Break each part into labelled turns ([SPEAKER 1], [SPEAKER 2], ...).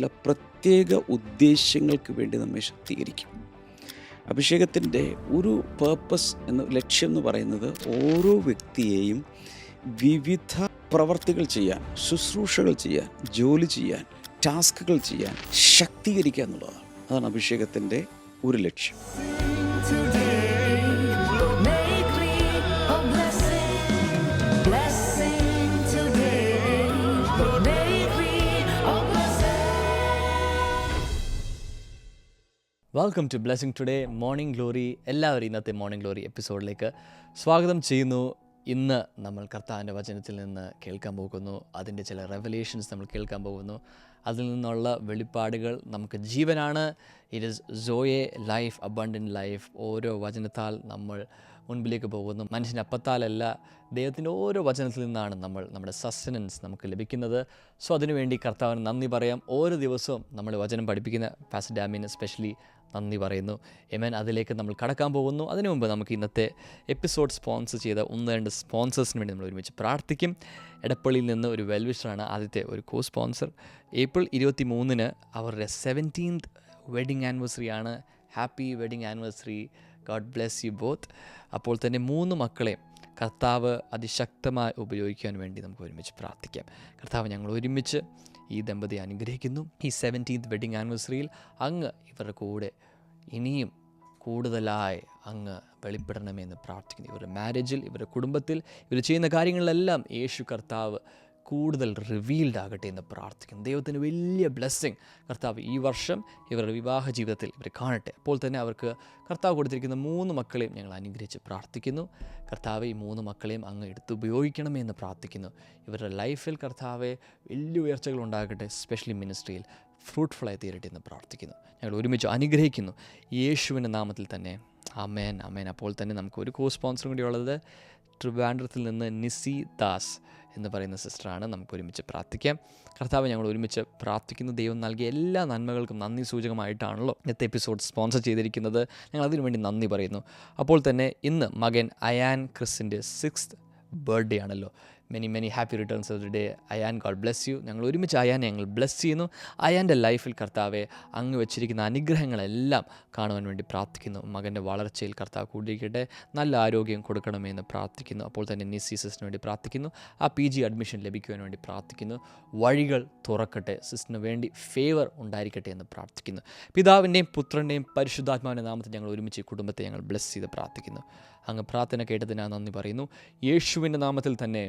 [SPEAKER 1] ചില പ്രത്യേക ഉദ്ദേശ്യങ്ങൾക്ക് വേണ്ടി നമ്മെ ശക്തീകരിക്കും. അഭിഷേകത്തിൻ്റെ ഒരു പേർപ്പസ് ലക്ഷ്യം എന്ന് പറയുന്നത് ഓരോ വ്യക്തിയെയും വിവിധ പ്രവർത്തികൾ ചെയ്യാൻ, ശുശ്രൂഷകൾ ചെയ്യാൻ, ജോലി ചെയ്യാൻ, ടാസ്കുകൾ ചെയ്യാൻ ശക്തീകരിക്കുക എന്നുള്ളതാണ്. അതാണ് അഭിഷേകത്തിൻ്റെ ഒരു ലക്ഷ്യം.
[SPEAKER 2] Welcome to blessing today morning glory. എല്ലാവരും ഇന്നത്തെ മോർണിംഗ് ഗ്ലോറി എപ്പിസോഡിലേക്ക് സ്വാഗതം ചെയ്യുന്നു. ഇന്ന് നമ്മൾ കർത്താവിൻ്റെ വചനത്തിൽ നിന്ന് കേൾക്കാൻ പോകുന്നു. അതിൻ്റെ ചില റെവലേഷൻസ് നമ്മൾ കേൾക്കാൻ പോകുന്നു. അതിൽ നിന്നുള്ള വെളിപ്പാടുകൾ നമുക്ക് ജീവനാണ്. It is സോയെ life, abundant life. ഓരോ വചനത്താൽ നമ്മൾ മുൻപിലേക്ക് പോകുന്നു. മനുഷ്യൻ്റെ അപ്പത്താലല്ല, ദൈവത്തിൻ്റെ ഓരോ വചനത്തിൽ നിന്നാണ് നമ്മുടെ സസ്റ്റനൻസ് നമുക്ക് ലഭിക്കുന്നത്. സോ അതിനുവേണ്ടി കർത്താവിന് നന്ദി പറയാം. ഓരോ ദിവസവും നമ്മൾ വചനം പഠിപ്പിക്കുന്ന പാസ്റ്റർ ഡാമിന് സ്പെഷ്യലി നന്ദി പറയുന്നു. എമൻ, അതിലേക്ക് നമ്മൾ കടക്കാൻ പോകുന്നു. അതിനു മുമ്പ് നമുക്ക് ഇന്നത്തെ എപ്പിസോഡ് സ്പോൺസർ ചെയ്ത 1-2 സ്പോൺസേഴ്സിന് വേണ്ടി നമ്മൾ ഒരുമിച്ച് പ്രാർത്ഥിക്കും. എടപ്പള്ളിയിൽ നിന്ന് ഒരു വെൽവിഷറാണ് ആദ്യത്തെ ഒരു കോ സ്പോൺസർ. ഏപ്രിൽ 23 അവരുടെ 17th വെഡിങ് ആനിവേഴ്സറി ആണ്. Happy wedding anniversary. God bless you both. അപ്പോൾ തന്നെ 3 മക്കളെയും കർത്താവ് അതിശക്തമായി ഉപയോഗിക്കാൻ വേണ്ടി നമുക്ക് ഒരുമിച്ച് പ്രാർത്ഥിക്കാം. കർത്താവ്, ഞങ്ങൾ ഒരുമിച്ച് ഈ ദമ്പതിയെ അനുഗ്രഹിക്കുന്നു. ഈ 17th വെഡിങ് ആനിവേഴ്സറിയിൽ അങ്ങ് ഇവരുടെ കൂടെ ഇനിയും കൂടുതലായി അങ്ങ് വെളിപ്പെടണമെന്ന് പ്രാർത്ഥിക്കുന്നു. ഇവരുടെ മാരേജിൽ, ഇവരുടെ കുടുംബത്തിൽ, ഇവർ ചെയ്യുന്ന കാര്യങ്ങളിലെല്ലാം യേശു കർത്താവ് കൂടുതൽ റിവീൽഡ് ആകട്ടെ എന്ന് പ്രാർത്ഥിക്കുന്നു. ദൈവത്തിന് വലിയ ബ്ലെസ്സിങ് കർത്താവ് ഈ വർഷം ഇവരുടെ വിവാഹ ജീവിതത്തിൽ ഇവർ കാണട്ടെ. അപ്പോൾ തന്നെ അവർക്ക് കർത്താവ് കൊടുത്തിരിക്കുന്ന 3 മക്കളെയും ഞങ്ങൾ അനുഗ്രഹിച്ച് പ്രാർത്ഥിക്കുന്നു. കർത്താവ് ഈ 3 മക്കളെയും അങ്ങ് എടുത്തുപയോഗിക്കണമെന്ന് പ്രാർത്ഥിക്കുന്നു. ഇവരുടെ ലൈഫിൽ കർത്താവെ വലിയ ഉയർച്ചകൾ ഉണ്ടാകട്ടെ. സ്പെഷ്യലി മിനിസ്ട്രിയിൽ ഫ്രൂട്ട്ഫുള്ളായി തീരട്ടെ എന്ന് പ്രാർത്ഥിക്കുന്നു. ഞങ്ങൾ ഒരുമിച്ച് അനുഗ്രഹിക്കുന്നു യേശുവിൻ്റെ നാമത്തിൽ തന്നെ. ആമേൻ, ആമേൻ. അപ്പോൾ തന്നെ നമുക്ക് ഒരു കോ സ്പോൺസറും കൂടി ഉള്ളത് ട്രിവാൻഡ്രത്തിൽ നിന്ന് നിസി ദാസ് എന്ന് പറയുന്ന സിസ്റ്ററാണ്. നമുക്ക് ഒരുമിച്ച് പ്രാർത്ഥിക്കാം. കർത്താവ്, ഞങ്ങൾ ഒരുമിച്ച് പ്രാർത്ഥിക്കുന്നു. ദൈവം നൽകിയ എല്ലാ നന്മകൾക്കും നന്ദി സൂചകമായിട്ടാണല്ലോ ഇന്നത്തെ എപ്പിസോഡ് സ്പോൺസർ ചെയ്തിരിക്കുന്നത്. ഞങ്ങൾ അതിനുവേണ്ടി നന്ദി പറയുന്നു. അപ്പോൾ തന്നെ ഇന്ന് മകൻ അയാൻ ക്രിസിൻ്റെ 6th ബർത്ത്ഡേ ആണല്ലോ. Many happy returns of the day Ayaan. God bless you. ഞങ്ങൾ ഒരുമിച്ച് അയാനെ ഞങ്ങൾ ബ്ലെസ് ചെയ്യുന്നു. അയാൻ്റെ ലൈഫിൽ കർത്താവെ അങ്ങ് വെച്ചിരിക്കുന്ന അനുഗ്രഹങ്ങളെല്ലാം കാണുവാൻ വേണ്ടി പ്രാർത്ഥിക്കുന്നു. മകൻ്റെ വളർച്ചയിൽ കർത്താവ് കൂടിയിരിക്കട്ടെ. നല്ല ആരോഗ്യം കൊടുക്കണമെന്ന് പ്രാർത്ഥിക്കുന്നു. അപ്പോൾ തന്നെ നിസി സിസ്റ്റിന് വേണ്ടി പ്രാർത്ഥിക്കുന്നു. ആ PG അഡ്മിഷൻ ലഭിക്കുവാൻ വേണ്ടി പ്രാർത്ഥിക്കുന്നു. വഴികൾ തുറക്കട്ടെ. സിസ്റ്റിന് വേണ്ടി ഫേവർ ഉണ്ടായിരിക്കട്ടെ എന്ന് പ്രാർത്ഥിക്കുന്നു. പിതാവിൻ്റെയും പുത്രൻ്റെയും പരിശുദ്ധാത്മാവിൻ്റെ നാമത്തിൽ ഞങ്ങൾ ഒരുമിച്ച് ഈ കുടുംബത്തെ ഞങ്ങൾ ബ്ലെസ് ചെയ്ത് പ്രാർത്ഥിക്കുന്നു. അങ്ങ് പ്രാർത്ഥന കേട്ടതിനാണ് നന്ദി പറയുന്നു. യേശുവിൻ്റെ നാമത്തിൽ തന്നെ.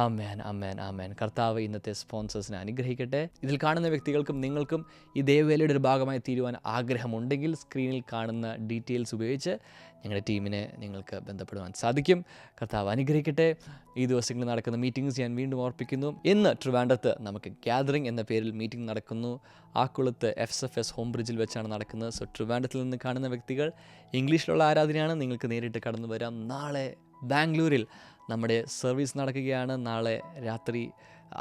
[SPEAKER 2] ആമേൻ, ആമേൻ, ആമേൻ. കർത്താവ് ഇന്നത്തെ സ്പോൺസേഴ്സിനെ അനുഗ്രഹിക്കട്ടെ. ഇതിൽ കാണുന്ന വ്യക്തികൾക്കും നിങ്ങൾക്കും ഈ ദേവവേലയുടെ ഒരു ഭാഗമായി തീരുവാൻ ആഗ്രഹമുണ്ടെങ്കിൽ സ്ക്രീനിൽ കാണുന്ന ഡീറ്റെയിൽസ് ഉപയോഗിച്ച് ഞങ്ങളുടെ ടീമിനെ നിങ്ങൾക്ക് ബന്ധപ്പെടുവാൻ സാധിക്കും. കർത്താവ് അനുഗ്രഹിക്കട്ടെ. ഈ ദിവസങ്ങളിൽ നടക്കുന്ന മീറ്റിംഗ്സ് ഞാൻ വീണ്ടും ഓർപ്പിക്കുന്നു. ഇന്ന് ട്രിവാൻഡ്രത്ത് നമുക്ക് ഗ്യാതറിംഗ് എന്ന പേരിൽ മീറ്റിംഗ് നടക്കുന്നു. ആക്കുളത്ത് FSFS ഹോം ബ്രിഡ്ജിൽ വെച്ചാണ് നടക്കുന്നത്. സോ ട്രിവാൻഡ്രത്തിൽ നിന്ന് കാണുന്ന വ്യക്തികൾ, ഇംഗ്ലീഷിലുള്ള ആരാധനയാണ്, നിങ്ങൾക്ക് നേരിട്ട് കടന്നു വരാം. നാളെ ബാംഗ്ലൂരിൽ നമ്മുടെ സർവീസ് നടക്കുകയാണ്. നാളെ രാത്രി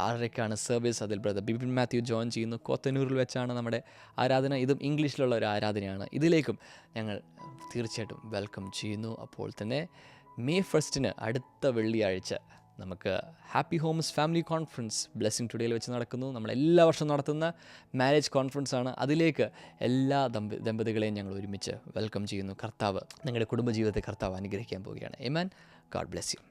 [SPEAKER 2] 6:30 സർവീസ്. അതിൽ ബ്രദർ ബിപിൻ മാത്യു ജോയിൻ ചെയ്യുന്നു. കോത്തനൂരിൽ വെച്ചാണ് നമ്മുടെ ആരാധന. ഇതും ഇംഗ്ലീഷിലുള്ള ഒരു ആരാധനയാണ്. ഇതിലേക്കും ഞങ്ങൾ തീർച്ചയായിട്ടും വെൽക്കം ചെയ്യുന്നു. അപ്പോൾ തന്നെ May 1 അടുത്ത വെള്ളിയാഴ്ച നമുക്ക് happy homes family conference blessing ടുഡേയിൽ വെച്ച് നടക്കുന്നു. നമ്മൾ എല്ലാ വർഷവും നടത്തുന്ന മാരേജ് കോൺഫറൻസ് ആണ്. അതിലേക്ക് എല്ലാ ദമ്പതികളെയും ഞങ്ങൾ ഒരുമിച്ച് വെൽക്കം ചെയ്യുന്നു. കർത്താവ് നിങ്ങളുടെ കുടുംബജീവിതത്തെ കർത്താവ് അനുഗ്രഹിക്കാൻ പോവുകയാണ്. ആമേൻ. God bless you.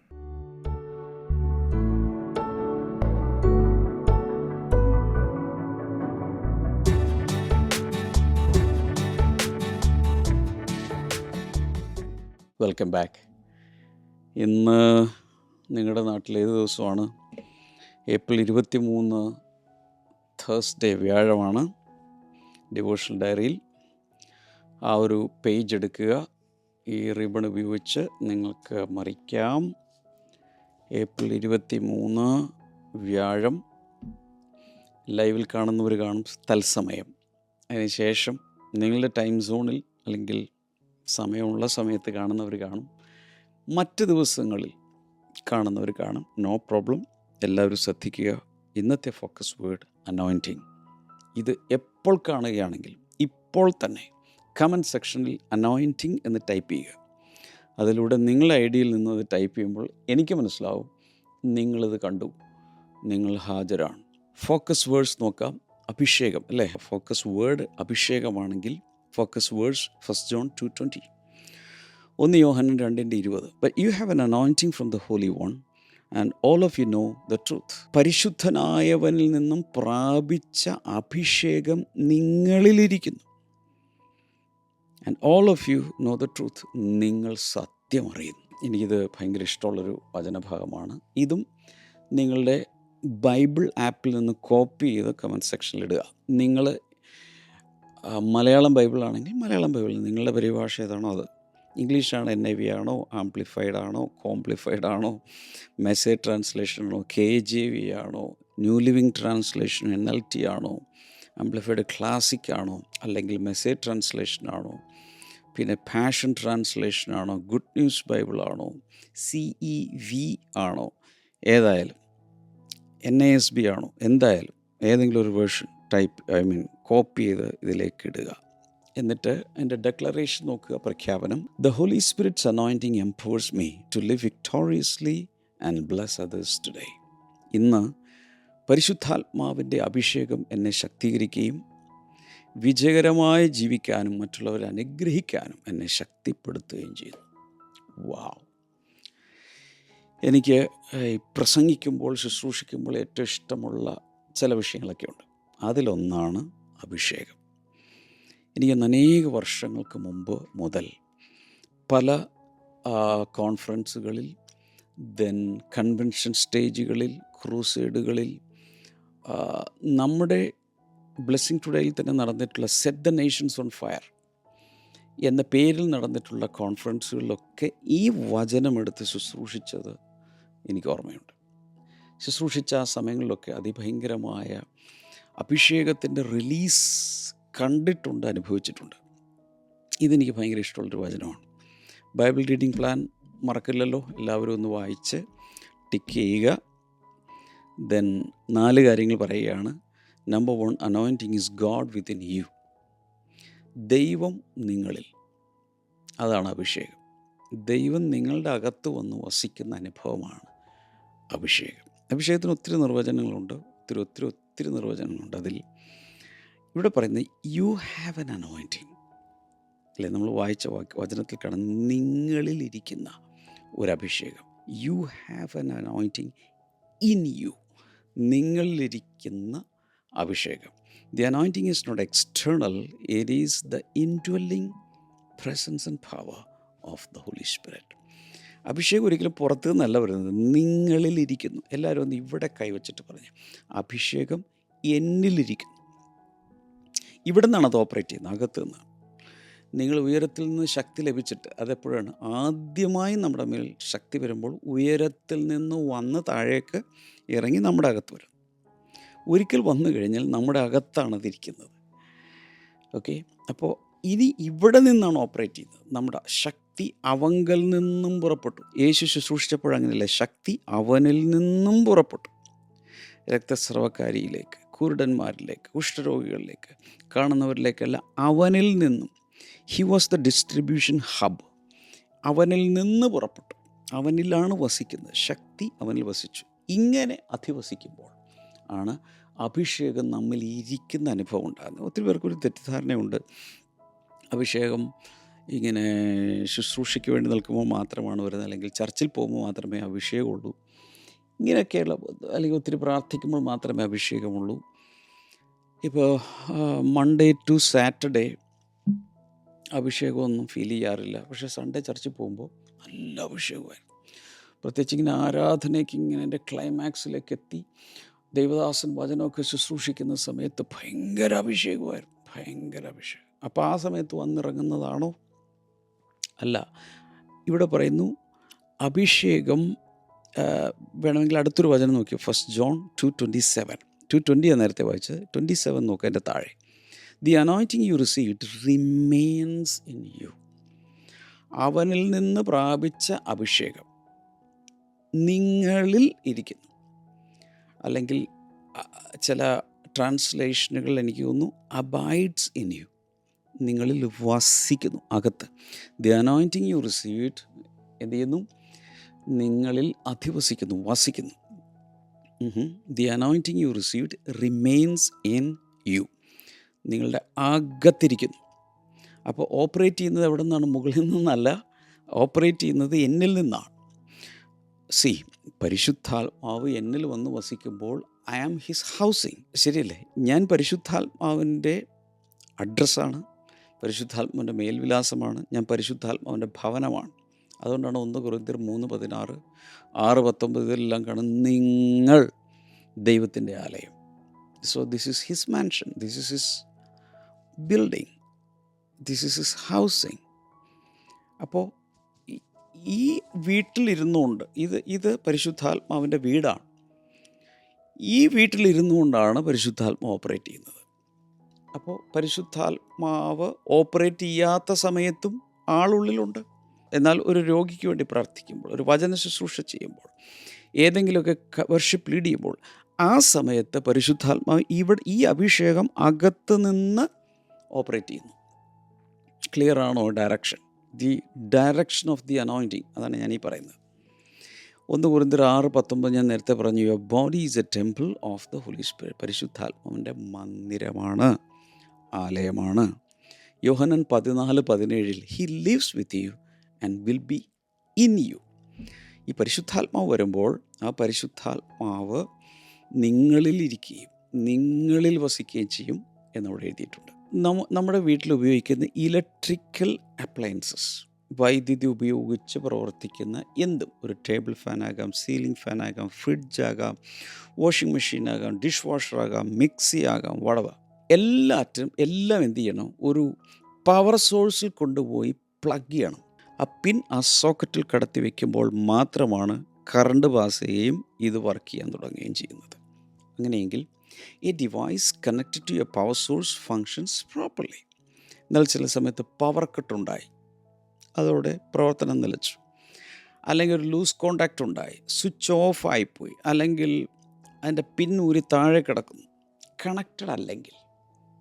[SPEAKER 1] Welcome back. ഇന്ന് നിങ്ങളുടെ നാട്ടിൽ ഏത് ദിവസമാണ്? April 23 Thursday, വ്യാഴമാണ്. ഡിവോഷണൽ ഡയറിയിൽ ആ ഒരു പേജ് എടുക്കുക. ഈ റിബൺ ഉപയോഗിച്ച് നിങ്ങൾക്ക് മറിക്കാം. ഏപ്രിൽ 23 വ്യാഴം. ലൈവിൽ കാണുന്നവർ കാണും തത്സമയം. അതിനുശേഷം നിങ്ങളുടെ ടൈം സോണിൽ അല്ലെങ്കിൽ സമയമുള്ള സമയത്ത് കാണുന്നവർ കാണും. മറ്റ് ദിവസങ്ങളിൽ കാണുന്നവർ കാണും. No problem. എല്ലാവരും ശ്രദ്ധിക്കുക. ഇന്നത്തെ ഫോക്കസ് വേർഡ് അനോയിൻറ്റിങ്. ഇത് എപ്പോൾ കാണുകയാണെങ്കിൽ ഇപ്പോൾ തന്നെ കമൻറ്റ് സെക്ഷനിൽ അനോയിൻറ്റിങ് എന്ന് ടൈപ്പ് ചെയ്യുക. അതിലൂടെ നിങ്ങളുടെ ഐഡിയിൽ നിന്നത് ടൈപ്പ് ചെയ്യുമ്പോൾ എനിക്ക് മനസ്സിലാവും നിങ്ങളിത് കണ്ടു, നിങ്ങൾ ഹാജരാണ്. ഫോക്കസ് വേർഡ്സ് നോക്കാം. അഭിഷേകം അല്ലേ? ഫോക്കസ് വേർഡ് അഭിഷേകമാണെങ്കിൽ focus words 1 John 2:20. 1 Yohannan 2:20. But you have an anointing from the Holy One and all of you know the truth. പരിശുദ്ധനായവനിൽ നിന്നും പ്രാപിച്ച അഭിഷേകം നിങ്ങളിലിരിക്കുന്നു. And all of you know the truth. നിങ്ങൾ സത്യം അറിയുന്നു. എനിക്കിത് ഭയങ്കര ഇഷ്ടമുള്ളൊരു വചനഭാഗമാണ്. ഇതും നിങ്ങളുടെ ബൈബിൾ ആപ്പിൽ നിന്ന് കോപ്പി ചെയ്ത് കമൻറ്റ് സെക്ഷനിൽ ഇടുക. നിങ്ങൾ മലയാളം ബൈബിളാണെങ്കിൽ മലയാളം ബൈബിൾ, നിങ്ങളുടെ പരിഭാഷ ഏതാണോ അത്. ഇംഗ്ലീഷാണ് NIV ആണോ, ആംപ്ലിഫൈഡ് ആണോ, കോംപ്ലിഫൈഡ് ആണോ, മെസ്സേജ് ട്രാൻസ്ലേഷൻ ആണോ, KJV ആണോ, ന്യൂ ലിവിങ് ട്രാൻസ്ലേഷൻ NLT ആണോ, ആംപ്ലിഫൈഡ് ക്ലാസിക് ആണോ, അല്ലെങ്കിൽ മെസ്സേജ് ട്രാൻസ്ലേഷൻ ആണോ, പിന്നെ പാഷൻ ട്രാൻസ്ലേഷൻ ആണോ, ഗുഡ് ന്യൂസ് ബൈബിൾ ആണോ, CEV ആണോ, ഏതായാലും NASB ആണോ, എന്തായാലും ഏതെങ്കിലും ഒരു വേർഷൻ കോപ്പി ചെയ്ത് ഇതിലേക്ക് ഇടുക. എന്നിട്ട് എൻ്റെ ഡെക്ലറേഷൻ നോക്കുക, പ്രഖ്യാപനം. The Holy Spirit's anointing empowers me to live victoriously and bless others today. ഇന്ന് പരിശുദ്ധാത്മാവിൻ്റെ അഭിഷേകം എന്നെ ശക്തീകരിക്കുകയും വിജയകരമായി ജീവിക്കാനും മറ്റുള്ളവരെ അനുഗ്രഹിക്കാനും എന്നെ ശക്തിപ്പെടുത്തുകയും ചെയ്തു. വാവ്! എനിക്ക് പ്രസംഗിക്കുമ്പോൾ, ശുശ്രൂഷിക്കുമ്പോൾ ഏറ്റവും ഇഷ്ടമുള്ള ചില വിഷയങ്ങളൊക്കെ ഉണ്ട്. അതിലൊന്നാണ് അഭിഷേകം. എനിക്ക് അനേക വർഷങ്ങൾക്ക് മുമ്പ് മുതൽ പല കോൺഫറൻസുകളിൽ, ദെൻ കൺവെൻഷൻ സ്റ്റേജുകളിൽ, ക്രൂസേഡുകളിൽ, നമ്മുടെ ബ്ലെസ്സിങ് ടുഡേയിൽ തന്നെ നടന്നിട്ടുള്ള set the Nations on fire എന്ന പേരിൽ നടന്നിട്ടുള്ള കോൺഫറൻസുകളിലൊക്കെ ഈ വചനമെടുത്ത് ശുശ്രൂഷിച്ചത് എനിക്ക് ഓർമ്മയുണ്ട്. ശുശ്രൂഷിച്ച ആ സമയങ്ങളിലൊക്കെ അതിഭയങ്കരമായ അഭിഷേകത്തിൻ്റെ റിലീസ് കണ്ടിട്ടുണ്ട്, അനുഭവിച്ചിട്ടുണ്ട്. ഇതെനിക്ക് ഭയങ്കര ഇഷ്ടമുള്ളൊരു വചനമാണ്. ബൈബിൾ റീഡിംഗ് പ്ലാൻ മറക്കില്ലല്ലോ, എല്ലാവരും ഒന്ന് വായിച്ച് ടിക്ക് ചെയ്യുക. ദെൻ 4 കാര്യങ്ങൾ പറയുകയാണ്. Number 1, anointing is God within you. ദൈവം നിങ്ങളിൽ, അതാണ് അഭിഷേകം. ദൈവം നിങ്ങളുടെ അകത്ത് വന്ന് വസിക്കുന്ന അനുഭവമാണ് അഭിഷേകം. അഭിഷേകത്തിന് ഒത്തിരി നിർവചനങ്ങളുണ്ട്, ഒത്തിരി നിർവചനങ്ങളുണ്ട്. അതിൽ ഇവിടെ പറയുന്നത് യു ഹാവ് എൻ അനോയിൻറ്റിങ് അല്ലേ? നമ്മൾ വായിച്ച വചനത്തിൽ കാണുന്ന നിങ്ങളിലിരിക്കുന്ന ഒരഭിഷേകം. You have an anointing in you. നിങ്ങളിലിരിക്കുന്ന അഭിഷേകം. The anointing is not external, it is the indwelling presence and power of the holy Spirit. അഭിഷേകം ഒരിക്കലും പുറത്തു നിന്നല്ല വരുന്നത്, നിങ്ങളിലിരിക്കുന്നു. എല്ലാവരും ഒന്ന് ഇവിടെ കൈവച്ചിട്ട് പറഞ്ഞു, അഭിഷേകം എന്നിലിരിക്കുന്നു. ഇവിടെ നിന്നാണ് അത് ഓപ്പറേറ്റ് ചെയ്യുന്നത്, അകത്ത് നിന്നാണ്. നിങ്ങൾ ഉയരത്തിൽ നിന്ന് ശക്തി ലഭിച്ചിട്ട്, അതെപ്പോഴാണ്? ആദ്യമായി നമ്മുടെ മേൽ ശക്തി വരുമ്പോൾ ഉയരത്തിൽ നിന്ന് വന്ന് താഴേക്ക് ഇറങ്ങി നമ്മുടെ അകത്ത് വരും. ഒരിക്കൽ വന്നു കഴിഞ്ഞാൽ നമ്മുടെ അകത്താണ് അതിരിക്കുന്നത്. ഓക്കെ, അപ്പോൾ ഇനി ഇവിടെ നിന്നാണ് ഓപ്പറേറ്റ് ചെയ്യുന്നത്. നമ്മുടെ ശക്തി അവങ്കൽ നിന്നും പുറപ്പെട്ടു. യേശു ശുശ്രൂഷിച്ചപ്പോഴങ്ങനെയല്ലേ? ശക്തി അവനിൽ നിന്നും പുറപ്പെട്ടു. രക്തസ്രവക്കാരിയിലേക്ക്, കുരുടന്മാരിലേക്ക്, കുഷ്ഠരോഗികളിലേക്ക്, കാണുന്നവരിലേക്കല്ല, അവനിൽ നിന്നും. He was the distribution hub. അവനിൽ നിന്ന് പുറപ്പെട്ടു. അവനിലാണ് വസിക്കുന്നത്. ശക്തി അവനിൽ വസിച്ചു. ഇങ്ങനെ അധിവസിക്കുമ്പോൾ ആണ് അഭിഷേകം നമ്മിൽ ഇരിക്കുന്ന അനുഭവം ഉണ്ടാകുന്നത്. ഒത്തിരി പേർക്കൊരു തെറ്റിദ്ധാരണയുണ്ട്, അഭിഷേകം ഇങ്ങനെ ശുശ്രൂഷയ്ക്ക് വേണ്ടി നിൽക്കുമ്പോൾ മാത്രമാണ് വരുന്നത്, അല്ലെങ്കിൽ ചർച്ചിൽ പോകുമ്പോൾ മാത്രമേ അഭിഷേകമുള്ളൂ, ഇങ്ങനെയൊക്കെയുള്ള, അല്ലെങ്കിൽ ഒത്തിരി പ്രാർത്ഥിക്കുമ്പോൾ മാത്രമേ അഭിഷേകമുള്ളൂ. ഇപ്പോൾ മൺഡേ ടു സാറ്റർഡേ അഭിഷേകമൊന്നും ഫീൽ ചെയ്യാറില്ല, പക്ഷേ സൺഡേ ചർച്ചിൽ പോകുമ്പോൾ നല്ല അഭിഷേകമായിരുന്നു. പ്രത്യേകിച്ച് ഇങ്ങനെ ആരാധനയ്ക്ക് ഇങ്ങനെ എൻ്റെ ക്ലൈമാക്സിലേക്ക് എത്തി ദൈവദാസൻ വചനമൊക്കെ ശുശ്രൂഷിക്കുന്ന സമയത്ത് ഭയങ്കര അഭിഷേകമായിരുന്നു, ഭയങ്കര അഭിഷേകം. അപ്പോൾ ആ സമയത്ത് വന്നിറങ്ങുന്നതാണോ? അല്ല. ഇവിടെ പറയുന്നു അഭിഷേകം. വേണമെങ്കിൽ അടുത്തൊരു വചനം നോക്കിയോ, 1 John 2:27. 2:20 നേരത്തെ വായിച്ചത്, 27 നോക്കുക എൻ്റെ താഴെ. The anointing you received remains in you. അവനിൽ നിന്ന് പ്രാപിച്ച അഭിഷേകം നിങ്ങളിൽ ഇരിക്കുന്നു. അല്ലെങ്കിൽ ചില ട്രാൻസ്ലേഷനുകൾ എനിക്ക് തോന്നുന്നു അബൈഡ്സ് ഇൻ യു, നിങ്ങളിൽ വസിക്കുന്നു, അകത്ത്. ദി അനോയിൻറ്റിങ് യു റിസീവ്ഡ് എന്ത് ചെയ്യുന്നു? നിങ്ങളിൽ അധിവസിക്കുന്നു, വസിക്കുന്നു. The anointing you received remains in you. നിങ്ങളുടെ അകത്തിരിക്കുന്നു. അപ്പോൾ ഓപ്പറേറ്റ് ചെയ്യുന്നത് എവിടെ നിന്നാണ്? മുകളിൽ നിന്നല്ല, ഓപ്പറേറ്റ് ചെയ്യുന്നത് എന്നിൽ നിന്നാണ്. പരിശുദ്ധാത്മാവ് എന്നിൽ വന്ന് വസിക്കുമ്പോൾ ഐ ആം ഹിസ് ഹൗസിങ്. ശരിയല്ലേ? ഞാൻ പരിശുദ്ധാത്മാവിൻ്റെ അഡ്രസ്സാണ്, പരിശുദ്ധാത്മാവിൻ്റെ മേൽവിലാസമാണ്, ഞാൻ പരിശുദ്ധാത്മാവിൻ്റെ ഭവനമാണ്. അതുകൊണ്ടാണ് 1 കൊരിന്ത്യർ 3:16, 6:19 കാണും, നിങ്ങൾ ദൈവത്തിൻ്റെ ആലയം. So this is his mansion, this is his building, this is his housing. അപ്പോൾ ഈ വീട്ടിലിരുന്നുകൊണ്ട് ഇത് പരിശുദ്ധാത്മാവിൻ്റെ വീടാണ്. ഈ വീട്ടിലിരുന്നുകൊണ്ടാണ് പരിശുദ്ധാത്മാവ് ഓപ്പറേറ്റ് ചെയ്യുന്നത്. അപ്പോൾ പരിശുദ്ധാത്മാവ് ഓപ്പറേറ്റ് ചെയ്യാത്ത സമയത്തും ആളുള്ളിലുണ്ട്. എന്നാൽ ഒരു രോഗിക്ക് വേണ്ടി പ്രാർത്ഥിക്കുമ്പോൾ, ഒരു വചന ശുശ്രൂഷ ചെയ്യുമ്പോൾ, ഏതെങ്കിലുമൊക്കെ വർഷിപ്പ് ലീഡ് ചെയ്യുമ്പോൾ, ആ സമയത്ത് പരിശുദ്ധാത്മാവ് ഈ അഭിഷേകം അകത്ത് നിന്ന് ഓപ്പറേറ്റ് ചെയ്യുന്നു. ക്ലിയർ ആണോ? The direction of the anointing, അതാണ് ഞാനീ പറയുന്നത്. 1 കൊരിന്ത്യർ 6:19 ഞാൻ നേരത്തെ പറഞ്ഞു, your body is a temple of the holy spirit. പരിശുദ്ധാത്മാവിൻ്റെ മന്ദിരമാണ്, ആലയമാണ്. Yohannan 14:17 he lives with you and will be in you. ഈ പരിശുദ്ധാത്മാവ് വരുമ്പോൾ ആ പരിശുദ്ധാത്മാവ് നിങ്ങളിലിരിക്കുകയും നിങ്ങളിൽ വസിക്കുകയും ചെയ്യും എന്നവിടെ എഴുതിയിട്ടുണ്ട്. നമ്മുടെ വീട്ടിൽ ഉപയോഗിക്കുന്ന ഇലക്ട്രിക്കൽ അപ്ലയൻസസ്, വൈദ്യുതി ഉപയോഗിച്ച് പ്രവർത്തിക്കുന്ന എന്തും, ഒരു ടേബിൾ ഫാനാകാം, സീലിംഗ് ഫാനാകാം, ഫ്രിഡ്ജാകാം, വാഷിംഗ് മെഷീനാകാം, ഡിഷ് വാഷറാകാം, മിക്സി ആകാം, വടവ, എല്ലാം എന്ത് ചെയ്യണം? ഒരു പവർ സോഴ്സിൽ കൊണ്ടുപോയി പ്ലഗ് ചെയ്യണം. ആ സോക്കറ്റിൽ കടത്തി വയ്ക്കുമ്പോൾ മാത്രമാണ് കറണ്ട് പാസ് ചെയ്യുകയും ഇത് വർക്ക് ചെയ്യാൻ തുടങ്ങുകയും ചെയ്യുന്നത്. അങ്ങനെയെങ്കിൽ ഈ device connected to a power source functions properly. എന്നാൽ ചില സമയത്ത് പവർ കട്ടുണ്ടായി, അതോടെ പ്രവർത്തനം നിലച്ചു, അല്ലെങ്കിൽ ഒരു ലൂസ് കോണ്ടാക്റ്റ് ഉണ്ടായി, സ്വിച്ച് ഓഫ് ആയിപ്പോയി, അല്ലെങ്കിൽ അതിൻ്റെ പിൻ ഊരി താഴെ കിടക്കുന്നു. കണക്റ്റഡ് അല്ലെങ്കിൽ